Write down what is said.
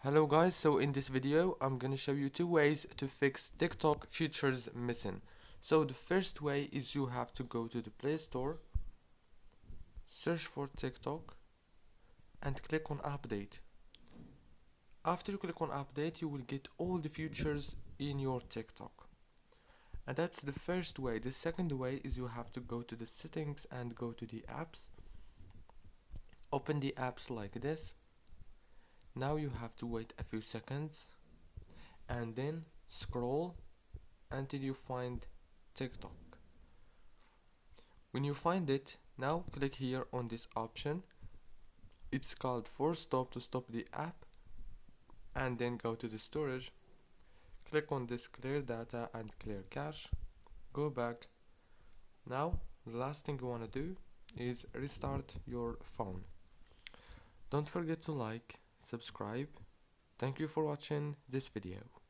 Hello guys, so in this video I'm gonna show you two ways to fix TikTok features missing. So the first way is you have to go to the Play Store, search for TikTok and click on update. After you click on update you will get all the features in your TikTok. And that's the first way. The second way is you have to go to the settings and go to the apps. Open the apps like this. Now you have to wait a few seconds and then scroll until you find TikTok. When you find it, now click here on this option. It's called force stop to stop the app, and then go to the storage. Click on this clear data and clear cache. Go back. Now the last thing you want to do is restart your phone. Don't forget to like, subscribe. Thank you for watching this video.